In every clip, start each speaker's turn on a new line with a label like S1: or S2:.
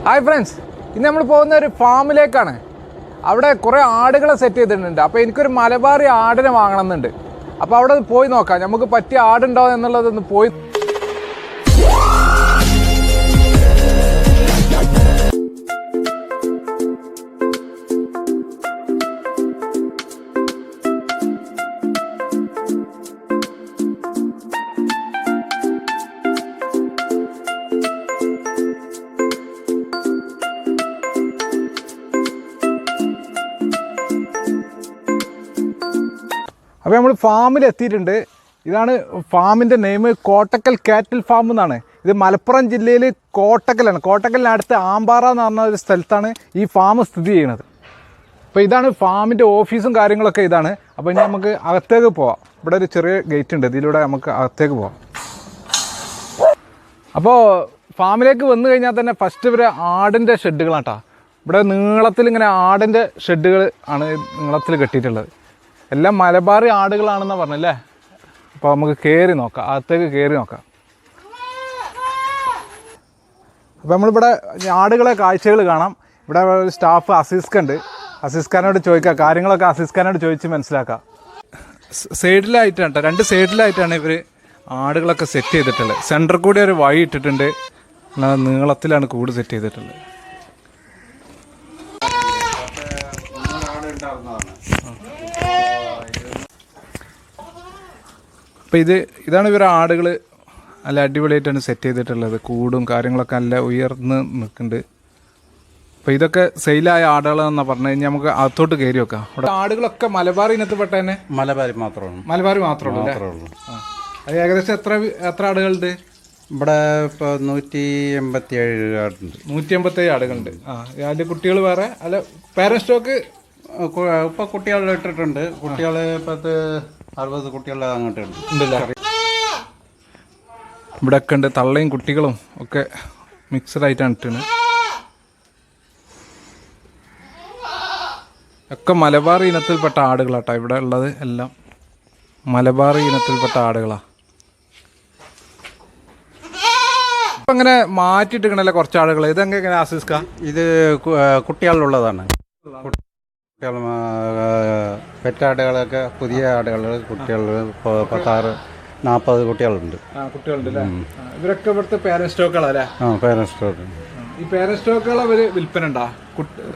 S1: Hi friends, ഇന്ന് നമ്മൾ പോകുന്ന ഒരു ഫാമിലേക്കാണ്. അവിടെ കുറേ ആടുകളെ സെറ്റ് ചെയ്തിട്ടുണ്ട്. അപ്പോൾ എനിക്കൊരു മലബാറി ആടിനെ വാങ്ങണമെന്നുണ്ട്. അപ്പോൾ അവിടെ പോയി നോക്കാം, നമുക്ക് പറ്റിയ ആടുണ്ടോ എന്നുള്ളതൊന്ന് പോയി. അപ്പോൾ നമ്മൾ ഫാമിൽ എത്തിയിട്ടുണ്ട്. ഇതാണ് ഫാമിൻ്റെ നെയിം, കോട്ടക്കൽ കാറ്റിൽ ഫാം എന്നാണ്. ഇത് മലപ്പുറം ജില്ലയിൽ കോട്ടക്കലാണ്. കോട്ടക്കലിനടുത്ത് ആമ്പാറ എന്ന് പറഞ്ഞ ഒരു സ്ഥലത്താണ് ഈ ഫാം സ്ഥിതി ചെയ്യുന്നത്. അപ്പോൾ ഇതാണ് ഫാമിൻ്റെ ഓഫീസും കാര്യങ്ങളൊക്കെ ഇതാണ്. അപ്പോൾ ഇനി നമുക്ക് അകത്തേക്ക് പോവാം. ഇവിടെ ഒരു ചെറിയ ഗേറ്റ് ഉണ്ട്, ഇതിലൂടെ നമുക്ക് അകത്തേക്ക് പോവാം. അപ്പോൾ ഫാമിലേക്ക് വന്നു കഴിഞ്ഞാൽ തന്നെ ഫസ്റ്റ് ഇവരെ ആടിൻ്റെ ഷെഡുകളാണ് കേട്ടോ. ഇവിടെ നീളത്തിൽ ഇങ്ങനെ ആടിൻ്റെ ഷെഡുകൾ ആണ് നീളത്തിൽ കെട്ടിയിട്ടുള്ളത്. എല്ലാം മലബാറി ആടുകളാണെന്നാണ് പറഞ്ഞല്ലേ. അപ്പോൾ നമുക്ക് കയറി നോക്കാം, അകത്തേക്ക് കയറി നോക്കാം. അപ്പോൾ നമ്മളിവിടെ ആടുകളെ കാഴ്ചകൾ കാണാം. ഇവിടെ ഒരു സ്റ്റാഫ് അസീസ്ഖുണ്ട്. അസീസ്ഖാനോട് ചോദിക്കാം, കാര്യങ്ങളൊക്കെ അസീസ്ഖാനോട് ചോദിച്ച് മനസ്സിലാക്കാം. സൈഡിലായിട്ടാണ് കേട്ടോ, രണ്ട് സൈഡിലായിട്ടാണ് ഇവർ ആടുകളൊക്കെ സെറ്റ് ചെയ്തിട്ടുള്ളത്. സെൻറ്ററിൽ കൂടി ഒരു വഴി ഇട്ടിട്ടുണ്ട്. നീളത്തിലാണ് കൂട് സെറ്റ് ചെയ്തിട്ടുള്ളത്. അപ്പോൾ ഇതാണ് ഇവരെ ആടുകൾ. നല്ല അടിപൊളിയായിട്ടാണ് സെറ്റ് ചെയ്തിട്ടുള്ളത്. കൂടും കാര്യങ്ങളൊക്കെ നല്ല ഉയർന്ന് നിൽക്കുന്നുണ്ട്. അപ്പോൾ ഇതൊക്കെ സെയിലായ ആടുകളെന്നാണ് പറഞ്ഞു കഴിഞ്ഞാൽ നമുക്ക് അകത്തോട്ട് കയറി വെക്കാം. അവിടെ ആടുകളൊക്കെ മലബാർ ഇനത്തിൽപ്പെട്ട തന്നെ. മലബാർ മാത്രമേ ഉള്ളൂ. അത് ഏകദേശം എത്ര ആടുകളുണ്ട്
S2: ഇവിടെ? ഇപ്പോൾ 187 ആടുണ്ട്.
S1: 187 ആടുകളുണ്ട്. അതിൻ്റെ കുട്ടികൾ വേറെ അല്ല, പാരന്റ് സ്റ്റോക്ക്
S2: ഇപ്പോൾ കുട്ടികൾ ഇട്ടിട്ടുണ്ട്. കുട്ടികൾ 60 കുട്ടികൾ അങ്ങോട്ട്
S1: ഉണ്ടല്ലോ. ഇവിടെ ഒക്കെ ഉണ്ട്, തള്ളയും കുട്ടികളും ഒക്കെ മിക്സഡ് ആയിട്ടാണ് ഇട്ടാണ്. ഒക്കെ മലബാർ ഇനത്തിൽപ്പെട്ട ആടുകളാട്ടോ ഇവിടെ ഉള്ളത്. എല്ലാം മലബാർ ഇനത്തിൽപ്പെട്ട ആടുകളാണ്. ഇപ്പം അങ്ങനെ മാറ്റിയിട്ടിക്കണല്ലേ കുറച്ച് ആടുകൾ. ഇതെങ്ങനെ ആസിസ്ക?
S2: ഇത് കുട്ടികളുള്ളതാണ്. പെറ്റാടുകളൊക്കെ പുതിയ ആടുകൾ കുട്ടികൾ 16-40 കുട്ടികളുണ്ട്.
S1: ഇവരൊക്കെ ഇവിടുത്തെ പേരന്റ് സ്റ്റോക്കുകളല്ലേ?
S2: Parent stock.
S1: ഈ പേരന്റ് സ്റ്റോക്കുകൾ അവർ വിൽപ്പന ഉണ്ടോ?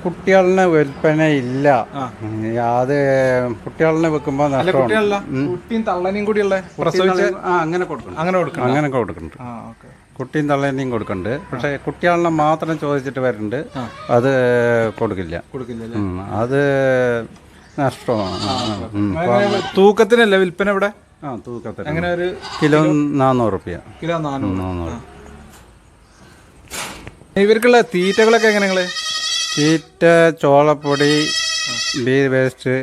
S2: കുട്ടികളിന് വിൽപ്പന ഇല്ല. അത് കുട്ടികളിനെ വെക്കുമ്പോൾ
S1: കുട്ടിയും തള്ളനെയും കൂടിയുള്ള
S2: അങ്ങനെ കൊടുക്കുന്നുണ്ട്. കുട്ടിയും തള്ളേനെയും കൊടുക്കുന്നുണ്ട്. പക്ഷെ കുട്ടികളിനെ മാത്രം ചോദിച്ചിട്ട് വരുന്നുണ്ട്, അത് കൊടുക്കില്ല. അത് നഷ്ടമാണ്.
S1: തൂക്കത്തിനല്ല വിൽപ്പന ഇവിടെ?
S2: തൂക്കത്തിന്.
S1: അങ്ങനെ ഒരു
S2: കിലോ 400 രൂപ.
S1: കിലോ 400. ഇവർക്കുള്ള തീറ്റകളൊക്കെ എങ്ങനെയാ?
S2: തീറ്റ ചോളപ്പൊടി, ബീ വേസ്റ്റ്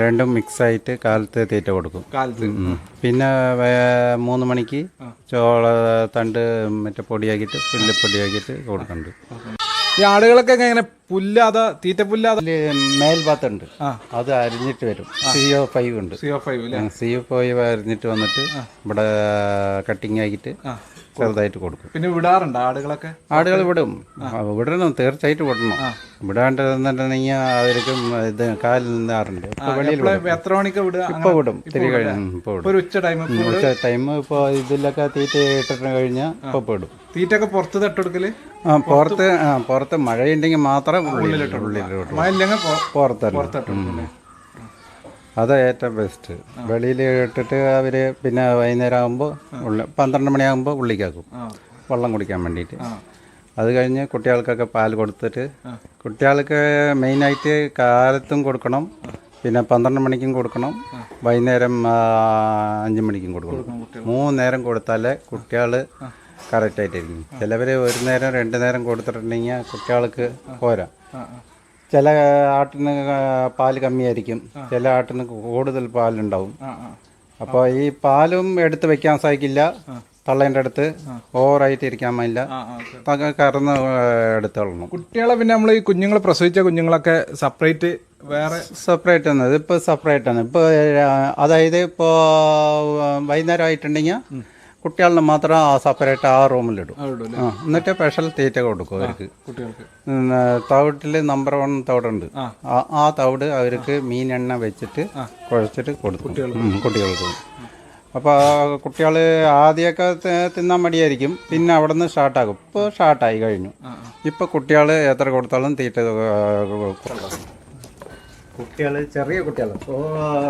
S2: രണ്ടും മിക്സായിട്ട് കാലത്ത് തീറ്റ കൊടുക്കും. പിന്നെ 3 മണിക്ക് ചോള തണ്ട് മറ്റേ പൊടിയാക്കിയിട്ട് പുല്ലുപൊടിയാക്കിയിട്ട് കൊടുക്കുന്നുണ്ട്.
S1: ഈ ആടുകളൊക്കെ എങ്ങനെ പുല്ലാതെ തീറ്റ പുല്ലാതെ?
S2: മേൽഭാഗത്തുണ്ട്, അത് അരിഞ്ഞിട്ട് വരും. CO5 ഉണ്ട്. CO5 അരിഞ്ഞിട്ട് വന്നിട്ട് ഇവിടെ കട്ടിങ് ആക്കിയിട്ട് ചെറുതായിട്ട് കൊടുക്കും.
S1: പിന്നെ വിടാറുണ്ട് ആടുകളൊക്കെ?
S2: ആടുകൾ വിടണം, തീർച്ചയായിട്ടും വിടണം. വിടാണ്ടിരുന്നിട്ടുണ്ടെങ്കിൽ അവർക്കും ഇത് കാലിൽ നിന്നാറുണ്ട്.
S1: എത്ര മണിക്ക് വിടുക?
S2: ഇപ്പൊ വിടും, തിരി കഴിഞ്ഞു.
S1: ഉച്ച
S2: ടൈം ഇപ്പോൾ ഇതിലൊക്കെ തീറ്റ ഇട്ടിട്ട് കഴിഞ്ഞാൽ ഇപ്പൊ വിടും.
S1: തീറ്റ ഒക്കെ പുറത്ത് തട്ടെടുക്കല്?
S2: പുറത്ത് മഴയുണ്ടെങ്കിൽ മാത്രം പുറത്തിട്ട്. അതാ ഏറ്റവും ബെസ്റ്റ്. വെളിയിൽ ഇട്ടിട്ട് അവർ പിന്നെ വൈകുന്നേരം ആകുമ്പോൾ 12 മണിയാകുമ്പോൾ ഉള്ളിക്കാക്കും, വെള്ളം കുടിക്കാൻ വേണ്ടിയിട്ട്. അത് കഴിഞ്ഞ് കുട്ടികൾക്കൊക്കെ പാൽ കൊടുത്തിട്ട്, കുട്ടികൾക്ക് മെയിനായിട്ട് കാലത്തും കൊടുക്കണം, പിന്നെ 12 മണിക്കും കൊടുക്കണം, വൈകുന്നേരം 5 മണിക്കും കൊടുക്കണം. 3 നേരം കൊടുത്താലേ കുട്ടികൾ കറക്റ്റായിട്ടിരിക്കും. ചിലവർ 1 നേരം 2 നേരം കൊടുത്തിട്ടുണ്ടെങ്കിൽ കുട്ടികൾക്ക് പോരാ. ചില ആട്ടിന് പാല് കമ്മിയായിരിക്കും, ചില ആട്ടിന് കൂടുതൽ പാലുണ്ടാവും. അപ്പോൾ ഈ പാലും എടുത്ത് വെക്കാൻ സാധിക്കില്ല. തള്ളേൻ്റെ അടുത്ത് ഓവറായിട്ട് ഇരിക്കാൻ പാടില്ല, കറന്ന് എടുത്തോളണം.
S1: കുട്ടികളെ പിന്നെ നമ്മൾ ഈ കുഞ്ഞുങ്ങൾ പ്രസവിച്ച കുഞ്ഞുങ്ങളൊക്കെ സെപ്പറേറ്റ്
S2: സെപ്പറേറ്റ് ആണ്. ഇതിപ്പോൾ സെപ്പറേറ്റ് ആണ്. ഇപ്പോൾ അതായത് ഇപ്പോൾ വൈകുന്നേരം ആയിട്ടുണ്ടെങ്കിൽ കുട്ടികളിന് മാത്രം സെപ്പറേറ്റ് ആ റൂമിലിടും. എന്നിട്ട് സ്പെഷ്യൽ തീറ്റ കൊടുക്കും അവർക്ക്.
S1: കുട്ടികൾക്ക്
S2: തവിട്ടിൽ നമ്പർ 1 തവിടുണ്ട്. ആ തവിട് അവർക്ക് മീനെണ്ണ വെച്ചിട്ട് കുഴച്ചിട്ട് കൊടുക്കും കുട്ടികൾക്ക്. അപ്പോൾ കുട്ടികൾ ആദ്യമൊക്കെ തിന്നാൻ മടിയായിരിക്കും, പിന്നെ അവിടെ നിന്ന് സ്റ്റാർട്ടാകും. ഇപ്പോൾ സ്റ്റാർട്ടായി കഴിഞ്ഞു. ഇപ്പോൾ കുട്ടികൾ എത്ര കൊടുത്താലും തീറ്റ കുട്ടികൾ ചെറിയ കുട്ടികൾ ഇപ്പോൾ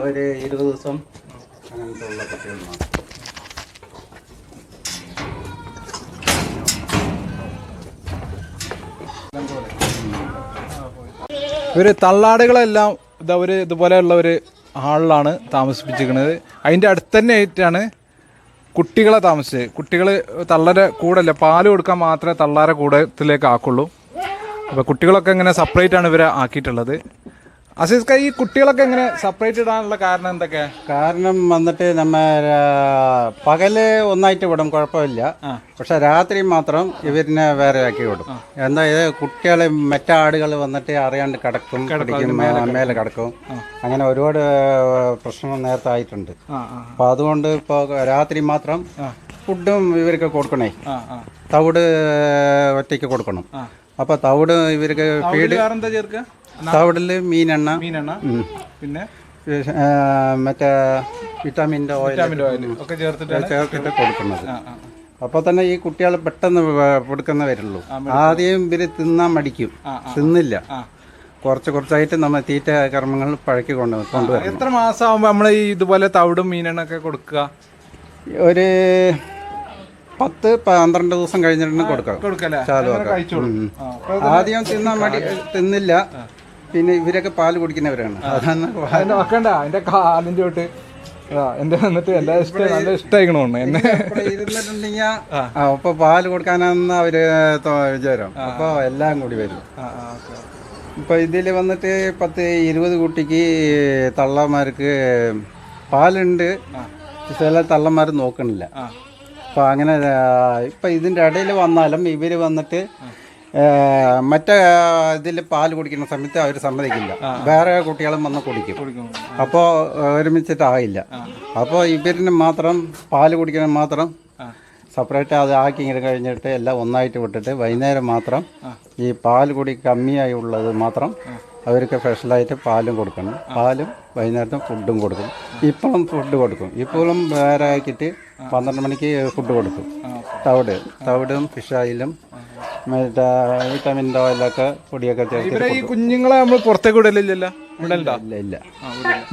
S2: ഒരു 20 ദിവസം അങ്ങനത്തെ ഉള്ള കുട്ടികളാണ്.
S1: ഇവർ തള്ളാടുകളെല്ലാം ഇതുപോലെയുള്ള ഒരു ഹാളിലാണ് താമസിപ്പിച്ചിരിക്കുന്നത്. അതിൻ്റെ അടുത്ത് തന്നെ ആയിട്ടാണ് കുട്ടികളെ താമസിച്ചത്. കുട്ടികൾ തള്ളരെ കൂടല്ല, പാല് കൊടുക്കാൻ മാത്രമേ തള്ളാരെ കൂടത്തിലേക്ക് ആക്കുള്ളൂ. അപ്പോൾ കുട്ടികളൊക്കെ ഇങ്ങനെ സെപ്പറേറ്റ് ആണ് ഇവരെ ആക്കിയിട്ടുള്ളത്. അസീസ്ക, ഈ കുട്ടികളൊക്കെ എങ്ങനെ സെപ്പറേറ്റ് ഇടാനുള്ള കാരണം എന്തൊക്കെയാണ്?
S2: കാരണം വന്നിട്ട് നമ്മ പകല് ഒന്നായിട്ട് വിടും, കുഴപ്പമില്ല. പക്ഷെ രാത്രി മാത്രം ഇവരിനെ വേറെ ആക്കി വിടും. എന്താ ഇത് കുട്ടികൾ മറ്റേ ആടുകൾ വന്നിട്ട് അറിയാണ്ട് കിടക്കും, മേലെ കിടക്കും. അങ്ങനെ ഒരുപാട് പ്രശ്നങ്ങൾ നേരത്തെ ആയിട്ടുണ്ട്. അപ്പം അതുകൊണ്ട് ഇപ്പോൾ രാത്രി മാത്രം ഫുഡും ഇവർക്ക് കൊടുക്കണേ. തവിട് ഒറ്റയ്ക്ക് കൊടുക്കണം. അപ്പോൾ തവിട് ഇവർക്ക് ഫീഡ്
S1: ചേർക്കുക.
S2: തവിടിൽ മീനെണ്ണ,
S1: പിന്നെ
S2: മറ്റേ വിറ്റാമിൻ്റെ ഓയിൽ
S1: ഒക്കെ ചേർത്തിട്ട്
S2: കൊടുക്കുന്നത്. അപ്പോൾ തന്നെ ഈ കുട്ടികൾ പെട്ടെന്ന് കൊടുക്കുന്ന വരുള്ളൂ. ആദ്യം ഇവർ തിന്നാൻ മടിക്കും, തിന്നില്ല. കുറച്ചായിട്ട് നമ്മൾ തീറ്റ കർമ്മങ്ങൾ പഴക്കി കൊണ്ടുവരും.
S1: എത്ര മാസം ആകുമ്പോൾ നമ്മൾ ഈ ഇതുപോലെ തവിടും മീനെണ്ണൊക്കെ കൊടുക്കുക?
S2: ഒരു 10-12 ദിവസം കഴിഞ്ഞിട്ട് കൊടുക്കാം. ആദ്യം തിന്നില്ല, പിന്നെ ഇവരൊക്കെ പാല് കുടിക്കുന്നവരാണ്. അതാണ്
S1: അതിന്റെ കാലിന്റെ തൊട്ട് എന്റെ വന്നിട്ട് എല്ലാ ഇഷ്ടം നല്ല ഇഷ്ടമായിക്കണോണ്ട് എന്നെ
S2: ഇരുന്നിട്ടുണ്ടെങ്കിൽ അപ്പൊ പാല് കൊടുക്കാനാന്ന് അവര് വിചാരം. അപ്പൊ എല്ലാം കൂടി വരും. ഇപ്പൊ ഇതിൽ വന്നിട്ട് 10-20 കുട്ടിക്ക് തള്ളമാർക്ക് പാലുണ്ട്, ചില തള്ളമാർ നോക്കണില്ല. അപ്പോൾ അങ്ങനെ ഇപ്പം ഇതിൻ്റെ ഇടയിൽ വന്നാലും ഇവർ വന്നിട്ട് മറ്റേ ഇതിൽ പാല് കുടിക്കുന്ന സമയത്ത് അവർ സമ്മതിക്കില്ല, വേറെ കുട്ടികളും വന്ന് കുടിക്കും. അപ്പോൾ ഒരുമിച്ചിട്ടാകില്ല. അപ്പോൾ ഇവരിന് മാത്രം പാല് കുടിക്കണം മാത്രം സെപ്പറേറ്റ് അത് ആക്കി കഴിഞ്ഞിട്ട് എല്ലാം ഒന്നായിട്ട് വിട്ടിട്ട് വൈകുന്നേരം മാത്രം ഈ പാൽ കുടി കമ്മിയായി ഉള്ളത് മാത്രം അവർക്ക് സ്പെഷ്യലായിട്ട് പാലും കൊടുക്കണം. പാലും വൈകുന്നേരത്തും ഫുഡും കൊടുക്കും. ഇപ്പോഴും ഫുഡ് കൊടുക്കും. ഇപ്പോഴും വേറെ ആക്കിയിട്ട് 12 മണിക്ക് ഫുഡ് കൊടുക്കും. തവിടും ഫിഷ് ഓയിലും മറ്റേ വിറ്റാമിൻ്റെ ഓയിലൊക്കെ പൊടിയൊക്കെ ചേർത്ത്.
S1: ഈ കുഞ്ഞുങ്ങളെ നമ്മൾ പുറത്തേക്ക് വിടലില്ലല്ലോ?
S2: ഇല്ല.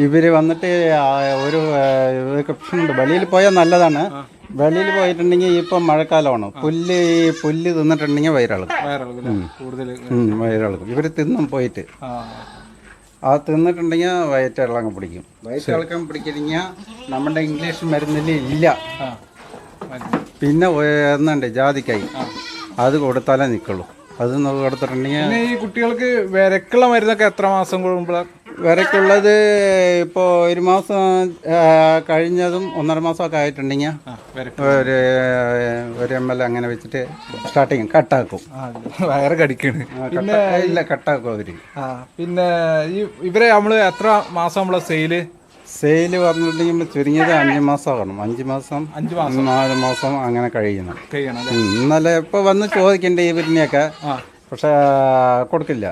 S2: ഇവർ വന്നിട്ട് ഒരു പ്രശ്നമുണ്ട്. വെളിയിൽ പോയാൽ നല്ലതാണ്. വെളിയിൽ പോയിട്ടുണ്ടെങ്കിൽ ഇപ്പം മഴക്കാലമാണ്. പുല്ല് തിന്നിട്ടുണ്ടെങ്കിൽ വയറിളക്കും. ഇവർ തിന്നും പോയിട്ട് ആ തിന്നിട്ടുണ്ടെങ്കിൽ വയറ്റിളക്കം പിടിക്കും. വയറ്റിളക്കം പിടിക്കണമെങ്കിൽ നമ്മുടെ ഇംഗ്ലീഷ് മരുന്നിൽ ഇല്ല. പിന്നെ ഒന്നുണ്ട് ജാതിക്കായി, അത് കൊടുത്താലേ നിൽക്കുള്ളൂ. അത് കൊടുത്തിട്ടുണ്ടെങ്കിൽ
S1: ഈ കുട്ടികൾക്ക് വിരക്കുള്ള മരുന്നൊക്കെ എത്ര മാസം കൂടുമ്പോഴാണ്?
S2: വിരക്കുള്ളത് ഇപ്പോൾ 1 മാസം കഴിഞ്ഞതും 1.5 മാസമൊക്കെ ആയിട്ടുണ്ടെങ്കിൽ ഒരു ml അങ്ങനെ വെച്ചിട്ട് സ്റ്റാർട്ടിങ് കട്ടാക്കും.
S1: വയറ് കടിക്കണ്
S2: ഇല്ല, കട്ടാക്കും അവർ.
S1: പിന്നെ ഇവരെ നമ്മൾ എത്ര മാസം നമ്മളെ സെയില്
S2: പറഞ്ഞിട്ടുണ്ടെങ്കിൽ ചുരുങ്ങിയത് 5 മാസം ആകണം. 5 മാസം 4 മാസം അങ്ങനെ കഴിയണം. ഇന്നലെ ഇപ്പോൾ വന്ന് ചോദിക്കണ്ടേ ഇവരിനെയൊക്കെ, പക്ഷെ കൊടുക്കില്ല.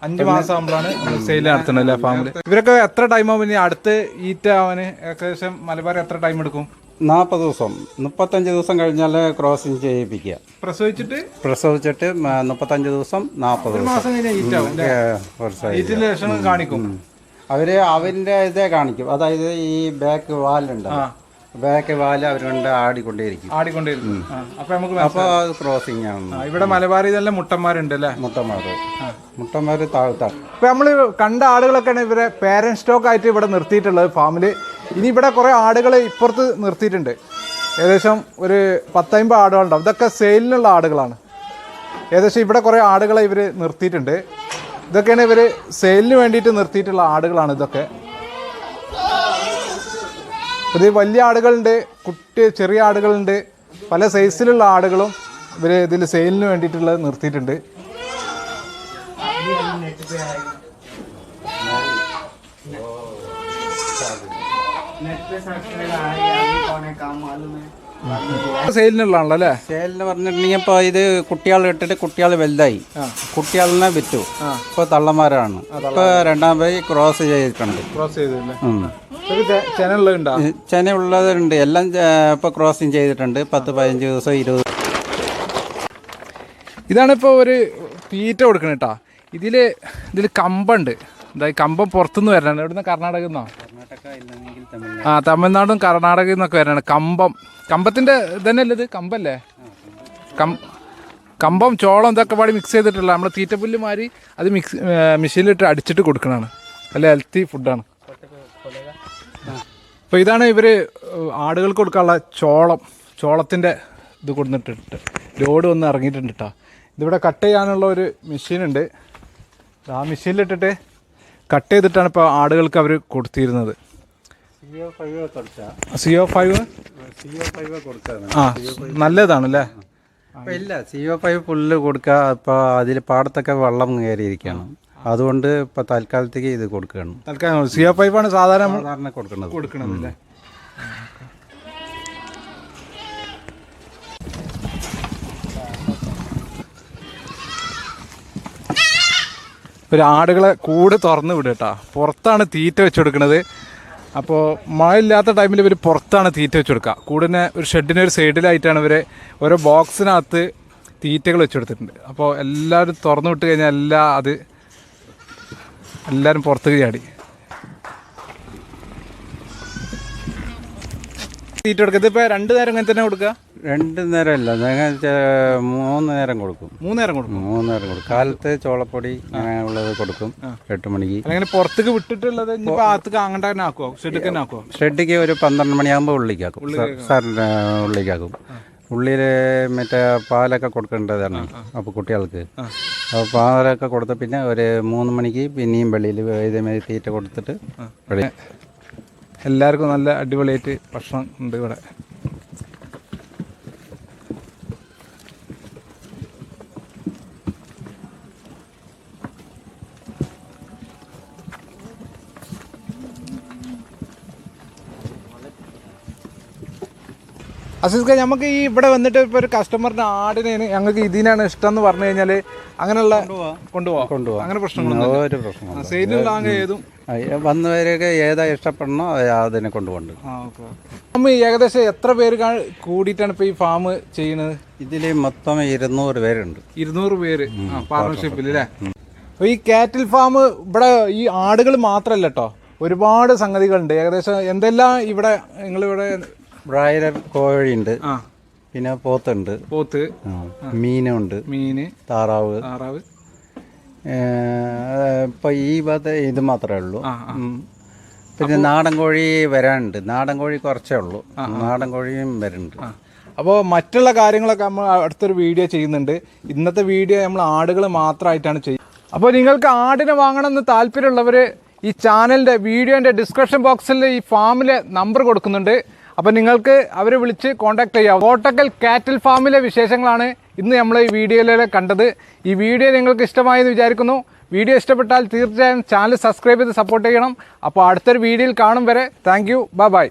S1: 5 മാസം ആകുമ്പോഴാണ് സെയിൽ നടത്തുന്നത് ഫാമില്. ഇവരൊക്കെ എത്ര ടൈം ആവും? പിന്നെ അടുത്ത് ഈറ്റ് ആവാന് ഏകദേശം മലബാർ എത്ര ടൈം എടുക്കും?
S2: 40 ദിവസം 35 ദിവസം കഴിഞ്ഞാൽ ക്രോസിങ് ചെയ്യിപ്പിക്കുക. പ്രസവിച്ചിട്ട് 35 ദിവസം 40
S1: ദിവസം കാണിക്കും.
S2: അവരിൻ്റെ ഇതേ കാണിക്കും. അതായത് ഈ ബാക്ക് വാലുണ്ട്, ബാക്ക് വാല് അവരുണ്ട് ആടിക്കൊണ്ടേയിരിക്കും. അപ്പോൾ അത് ക്രോസിങ് ആണ്.
S1: ഇവിടെ മലബാറിൽ തന്നെ മുട്ടന്മാരുണ്ട് അല്ലേ?
S2: മുട്ടന്മാർ താഴ്ത്താണ്.
S1: ഇപ്പം നമ്മൾ കണ്ട ആടുകളൊക്കെയാണ് ഇവരെ പേരൻറ് സ്റ്റോക്ക് ആയിട്ട് ഇവിടെ നിർത്തിയിട്ടുള്ളത് ഫാമിൽ. ഇനി ഇവിടെ കുറേ ആടുകൾ ഇപ്പുറത്ത് നിർത്തിയിട്ടുണ്ട്. ഏകദേശം ഒരു 10-50 ആടുകളുണ്ടാവും. ഇതൊക്കെ സെയിലിനുള്ള ആടുകളാണ്. ഏകദേശം ഇവിടെ കുറേ ആടുകളെ ഇവർ നിർത്തിയിട്ടുണ്ട്. ഇതൊക്കെയാണ് ഇവർ സെയിലിന് വേണ്ടിയിട്ട് നിർത്തിയിട്ടുള്ള ആടുകളാണ് ഇതൊക്കെ. ഇത് വലിയ ആടുകളുണ്ട്, ചെറിയ ആടുകളുണ്ട്, പല സൈസിലുള്ള ആടുകളും ഇവർ ഇതിൽ സെയിലിന് വേണ്ടിയിട്ടുള്ളത് നിർത്തിയിട്ടുണ്ട്. സെയിലിനുള്ളതാണല്ലോ അല്ലേ?
S2: സെയിലിന് പറഞ്ഞിട്ടുണ്ടെങ്കിൽ ഇപ്പോൾ ഇത് കുട്ടികൾ ഇട്ടിട്ട് കുട്ടികൾ വലുതായി, കുട്ടികളിനെ വിറ്റു. ഇപ്പോൾ തള്ളമാരാണ്. ഇപ്പോൾ രണ്ടാമത് ക്രോസ് ചെയ്തിട്ടുണ്ട്.
S1: ക്രോസ് ചെയ്തില്ലേ?
S2: ചെന ഉള്ളതുണ്ട്, എല്ലാം ഇപ്പോൾ ക്രോസിങ് ചെയ്തിട്ടുണ്ട്. 10-15 ദിവസം 20.
S1: ഇതാണിപ്പോൾ ഒരു തീറ്റ കൊടുക്കണം കേട്ടോ. ഇതിൽ കമ്പുണ്ട്. എന്താ കമ്പം പുറത്തുനിന്ന് വരണം. എവിടുന്ന്? കർണാടകയിൽ നിന്നോ? തമിഴ്നാടും കർണാടകയിൽ നിന്നൊക്കെ വരണം. കമ്പത്തിൻ്റെ ഇതന്നെയല്ലേ ഇത്? കമ്പല്ലേ? കമ്പം ചോളം ഇതൊക്കെ പാടി മിക്സ് ചെയ്തിട്ടുള്ള നമ്മുടെ തീറ്റപ്പുല്ല് മാതിരി അത് മെഷീനിലിട്ട് അടിച്ചിട്ട് കൊടുക്കണതാണ്. നല്ല ഹെൽത്തി ഫുഡാണ്. അപ്പോൾ ഇതാണ് ഇവർ ആടുകൾക്ക് കൊടുക്കാനുള്ള ചോളത്തിൻ്റെ ഇത് കൊടുത്തിട്ടിട്ട് ലോഡ് വന്ന് ഇറങ്ങിയിട്ടുണ്ട് കേട്ടോ. ഇതിവിടെ കട്ട് ചെയ്യാനുള്ള ഒരു മെഷീനുണ്ട്. ആ മെഷീനിലിട്ടിട്ട് കട്ട് ചെയ്തിട്ടാണ് ഇപ്പോൾ ആടുകൾക്ക് അവർ കൊടുത്തിരുന്നത്. CO5 നല്ലതാണല്ലേ?
S2: ഇല്ല, CO5 പുല്ല് കൊടുക്കുക. ഇപ്പോൾ അതിൽ പാടത്തൊക്കെ വെള്ളം കയറിയിരിക്കുകയാണ്. അതുകൊണ്ട് ഇപ്പോൾ തൽക്കാലത്തേക്ക് ഇത് കൊടുക്കുകയാണ്.
S1: തൽക്കാലം CO5 ആണ് സാധാരണ
S2: കൊടുക്കണതല്ലേ?
S1: ഒരു ആടുകളെ കൂട് തുറന്ന് വിടുക കേട്ടോ. പുറത്താണ് തീറ്റ വെച്ച് കൊടുക്കുന്നത്. അപ്പോൾ മഴ ഇല്ലാത്ത ടൈമിൽ ഇവർ പുറത്താണ് തീറ്റ വെച്ച് കൊടുക്കുക. കൂടിനെ ഒരു ഷെഡിന് ഒരു സൈഡിലായിട്ടാണ് ഇവർ ഓരോ ബോക്സിനകത്ത് തീറ്റകൾ വെച്ച് കൊടുത്തിട്ടുണ്ട്. അപ്പോൾ എല്ലാവരും തുറന്നു വിട്ട് കഴിഞ്ഞാൽ എല്ലാവരും പുറത്തേക്ക് ചാടി തീറ്റ കൊടുക്കുക. ഇതിപ്പോൾ 2 നേരം ഇങ്ങനെ തന്നെ കൊടുക്കുക?
S2: 2 നേരമല്ല, 3 നേരം കൊടുക്കും.
S1: 3 നേരം കൊടുക്കും.
S2: കാലത്ത് ചോളപ്പൊടി ഉള്ളത് കൊടുക്കും 8 മണിക്ക്.
S1: അങ്ങനെ പുറത്തേക്ക് വിട്ടിട്ടുള്ളത് ഭാഗത്തേക്ക് അങ്ങനെ തന്നെ ആക്കുമോ? ഷെഡിക്ക് തന്നെ ആക്കുമോ?
S2: ഷെഡിക്ക് ഒരു 12 മണിയാകുമ്പോൾ ഉള്ളിക്കാക്കും. സാറിൻ്റെ ഉള്ളിക്കാക്കും. ഉള്ളിൽ മറ്റേ പാലൊക്കെ കൊടുക്കേണ്ടതാണ് അപ്പോൾ കുട്ടികൾക്ക്. അപ്പോൾ പാലൊക്കെ കൊടുത്ത് പിന്നെ ഒരു 3 മണിക്ക് പിന്നെയും വെളിയിൽ ഇതേമാതിരി തീറ്റ കൊടുത്തിട്ട്
S1: എല്ലാവർക്കും നല്ല അടിപൊളിയായിട്ട് ഭക്ഷണം ഉണ്ട് ഇവിടെ. അസീസ്ക, നമുക്ക് ഈ ഇവിടെ വന്നിട്ട് ഇപ്പോൾ ഒരു കസ്റ്റമറിന് ആടിനെ ഞങ്ങൾക്ക് ഇതിനാണ് ഇഷ്ടം എന്ന് പറഞ്ഞു കഴിഞ്ഞാൽ അങ്ങനെയുള്ള കൊണ്ടുപോകാം. അങ്ങനെ പ്രശ്നങ്ങളൊന്നും സെയിലുള്ള ഏതും
S2: വന്നവരൊക്കെ ഏതാ ഇഷ്ടപ്പെടണോ അതിനെ കൊണ്ടുപോകുന്നുണ്ട്.
S1: നമ്മൾ ഏകദേശം എത്ര പേര് കൂടിയിട്ടാണ് ഇപ്പോൾ ഈ ഫാം ചെയ്യുന്നത്?
S2: ഇതിൽ മൊത്തം 200 പേരുണ്ട്.
S1: 200 പേര് പാർട്ണർഷിപ്പിൽ അല്ലേ? അപ്പോൾ ഈ കാറ്റിൽ ഫാം ഇവിടെ ഈ ആടുകൾ മാത്രമല്ല കേട്ടോ, ഒരുപാട് സംഗതികളുണ്ട്. ഏകദേശം എന്തെല്ലാം ഇവിടെ നിങ്ങളിവിടെ
S2: ബ്രോയിലർ കോഴിയുണ്ട്, പിന്നെ പോത്തുണ്ട്, മീനുണ്ട്, താറാവ്. ഇപ്പം ഈ ഭാഗത്ത് ഇത് മാത്രമേ ഉള്ളൂ. പിന്നെ നാടൻ കോഴി വരാനുണ്ട്. നാടൻ കോഴി കുറച്ചേ ഉള്ളൂ, നാടൻ കോഴിയും വരുന്നുണ്ട്.
S1: അപ്പോൾ മറ്റുള്ള കാര്യങ്ങളൊക്കെ നമ്മൾ അടുത്തൊരു വീഡിയോ ചെയ്യുന്നുണ്ട്. ഇന്നത്തെ വീഡിയോ നമ്മൾ ആടുകൾ മാത്രമായിട്ടാണ് ചെയ്യുന്നത്. അപ്പോൾ നിങ്ങൾക്ക് ആടിനെ വാങ്ങണമെന്ന് താല്പര്യമുള്ളവർ ഈ ചാനലിൻ്റെ വീഡിയോൻ്റെ ഡിസ്ക്രിപ്ഷൻ ബോക്സിൽ ഈ ഫാമിലെ നമ്പർ കൊടുക്കുന്നുണ്ട്. അപ്പോൾ നിങ്ങൾക്ക് അവരെ വിളിച്ച് കോൺടാക്ട് ചെയ്യാം. കോട്ടക്കൽ കാറ്റിൽ ഫാമിലെ വിശേഷങ്ങളാണ് ഇന്ന് നമ്മൾ ഈ വീഡിയോയിലൂടെ കണ്ടത്. ഈ വീഡിയോ നിങ്ങൾക്ക് ഇഷ്ടമായെന്ന് വിചാരിക്കുന്നു. വീഡിയോ ഇഷ്ടപ്പെട്ടാൽ തീർച്ചയായും ചാനൽ സബ്സ്ക്രൈബ് ചെയ്ത് സപ്പോർട്ട് ചെയ്യണം. അപ്പോൾ അടുത്തൊരു വീഡിയോയിൽ കാണും വരെ താങ്ക് യു, ബൈ.